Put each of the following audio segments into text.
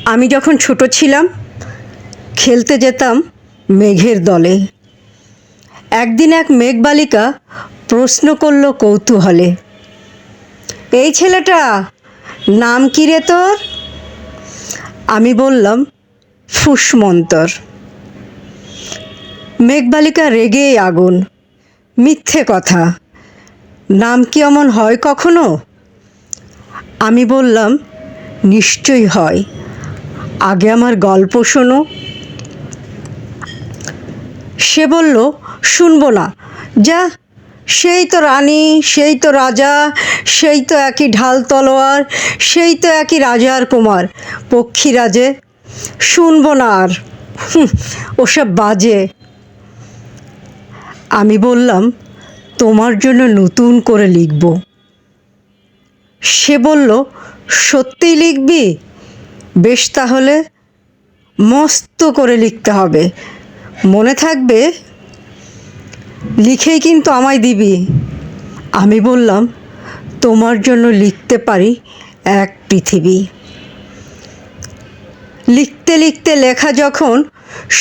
আমি যখন ছোট ছিলাম খেলতে যেতাম মেঘের দলে। একদিন এক মেঘবালিকা প্রশ্ন করল কৌতূহলে, এই ছেলেটা নাম কি রে তোর? আমি বললাম ফুসমন্তর। মেঘবালিকা রেগেই আগুন, মিথ্যে কথা, নাম কি অমন হয় কখনো? আমি বললাম নিশ্চয়ই হয়, আগে আমার গল্প শোনো। সে বলল শুনবো না, যা, সেই তো রানী, সেই তো রাজা, সেই তো একই ঢাল তলোয়ার, সেই তো একই রাজার কুমার পক্ষীরাজে, শুনবো না আর, ওসব বাজে। আমি বললাম তোমার জন্য নতুন করে লিখব। সে বলল সত্যিই লিখবি? বেশ, তাহলে মস্ত করে লিখতে হবে, মনে থাকবে, লিখেই কিন্তু আমায় দিবি। আমি বললাম তোমার জন্য লিখতে পারি এক পৃথিবী। লিখতে লিখতে লেখা যখন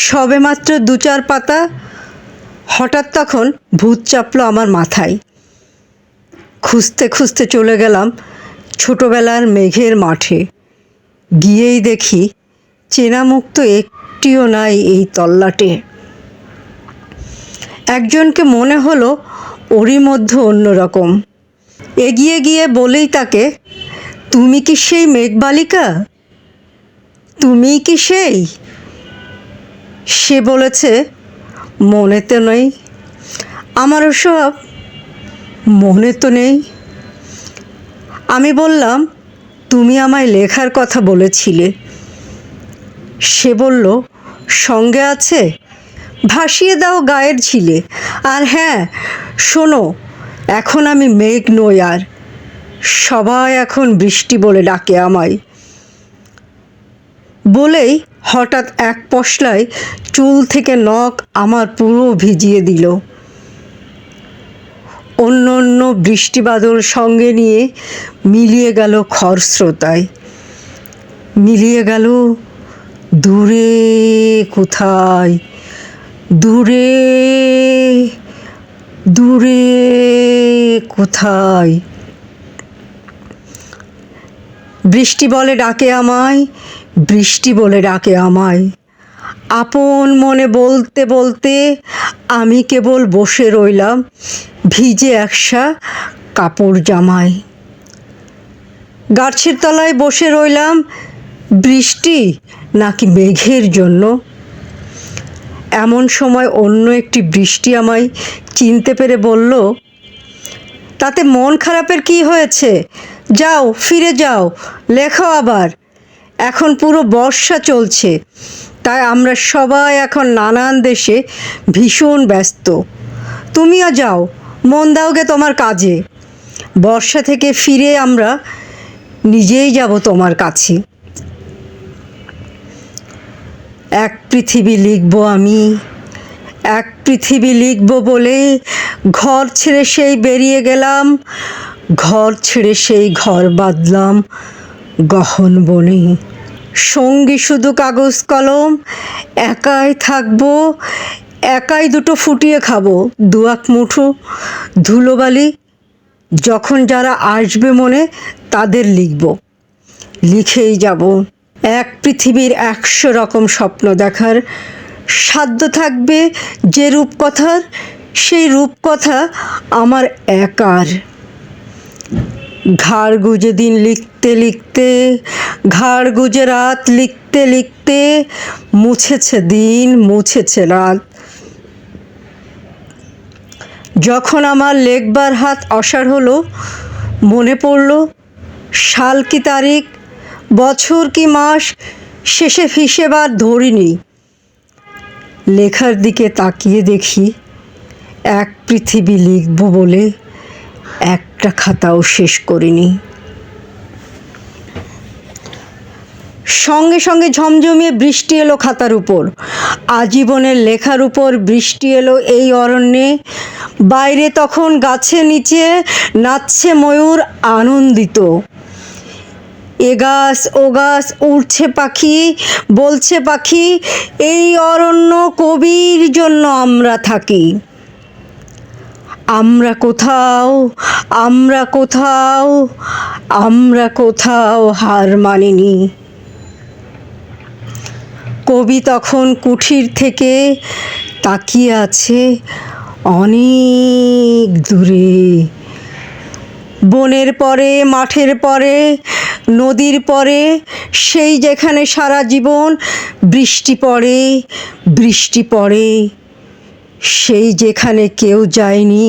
সবেমাত্র 2-4 পাতা, হঠাৎ তখন ভূত চাপলো আমার মাথায়। খুঁজতে খুঁজতে চলে গেলাম ছোটবেলার মেঘের মাঠে। গিয়েই দেখি চেনা মুখ তো একটিও নাই এই তল্লাটে। একজনকে মনে হলো ওরই মধ্যে অন্যরকম। এগিয়ে গিয়ে বলেই তাকে, তুমি কি সেই মেঘবালিকা? তুমিই কি সেই? সে বলেছে মনে তো নেই, আমারও সব মনে তো নেই। আমি বললাম তুমি আমায় লেখার কথা বলেছিলে। সে বলল সঙ্গে আছে, ভাসিয়ে দাও গায়ের ঝিলে। আর হ্যাঁ শোনো, এখন আমি মেঘ নই আর, সবাই এখন বৃষ্টি বলে ডাকে আমায়। বলেই হঠাৎ এক পশলায় চুল থেকে নখ আমার পুরো ভিজিয়ে দিল। অন্য অন্য বৃষ্টি বাদল সঙ্গে নিয়ে মিলিয়ে গেল খরস্রোতায়, মিলিয়ে গেল দূরে কোথায়, দূরে দূরে কোথায়। বৃষ্টি বলে ডাকে আমায়, বৃষ্টি বলে ডাকে আমায়। আপন মনে বলতে বলতে আমি কেবল বসে রইলাম ভিজে একসা কাপড় জামায়। গাছের তলায় বসে রইলাম, বৃষ্টি নাকি মেঘের জন্য। এমন সময় অন্য একটি বৃষ্টি আমায় চিনতে পেরে বলল, তাতে মন খারাপের কি হয়েছে, যাও ফিরে যাও, লেখো আবার। এখন পুরো বর্ষা চলছে, তাই আমরা সবাই এখন নানান দেশে ভীষণ ব্যস্ত। তুমিও যাও, মন দাওগে তোমার কাজে। বর্ষা থেকে ফিরে আমরা নিজেই যাব তোমার কাছে। এক পৃথিবী লিখব আমি, এক পৃথিবী লিখব বলে ঘর ছেড়ে সেই বেরিয়ে গেলাম, ঘর ছেড়ে সেই ঘর বাঁধলাম গহন বনে। সঙ্গী শুধু কাগজ কলম, একাই থাকবো, একাই দুটো ফুটিয়ে খাবো, 2-1 মুঠো ধুলোবালি। যখন যারা আসবে মনে তাদের লিখব, লিখেই যাব। এক পৃথিবীর 100 রকম স্বপ্ন দেখার সাধ্য থাকবে যে রূপকথার, সেই রূপকথা আমার একার। ঘাড় গুজে দিন লিখতে লিখতে, ঘাড় গুজে রাত লিখতে লিখতে, মুছেছে দিন মুছেছে রাত। যখন আমার লেখবার হাত অসাড় হলো, মনে পড়ল সাল কি তারিখ, বছর কি মাস, শেষে হিসেব আর ধরিনি। লেখার দিকে তাকিয়ে দেখি এক পৃথিবী লিখব বলে একটা খাতাও শেষ করিনি। সঙ্গে সঙ্গে ঝমঝমিয়ে বৃষ্টি এলো খাতার উপর, আজীবনের লেখার উপর বৃষ্টি এলো এই অরণ্যে। বাইরে তখন গাছের নিচে নাচছে ময়ূর আনন্দিত। এ গাছ ও গাছ উড়ছে পাখি, বলছে পাখি, এই অরণ্য কবির জন্য আমরা থাকি। আমরা কোথাও, আমরা কোথাও, আমরা কোথাও হার মানিনি। কবি তখন কুঠির থেকে তাকিয়ে আছে অনেক দূরে, বনের পরে, মাঠের পরে, নদীর পরে, সেই যেখানে সারা জীবন বৃষ্টি পড়ে, বৃষ্টি পড়ে, সেই যেখানে কেউ যায়নি,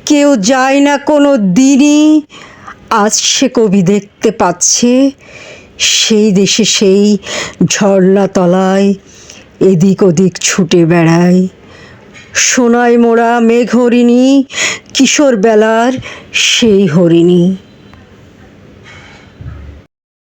কেউ যায় না কোনো দিনই, আজ সে কবি দেখতে পাচ্ছে সেই দেশে সেই ঝর্ণা তলায় এদিক ওদিক ছুটে বেড়ায় সোনায় মোড়া মেঘ হরিণী, কিশোর বেলার সেই হরিণী।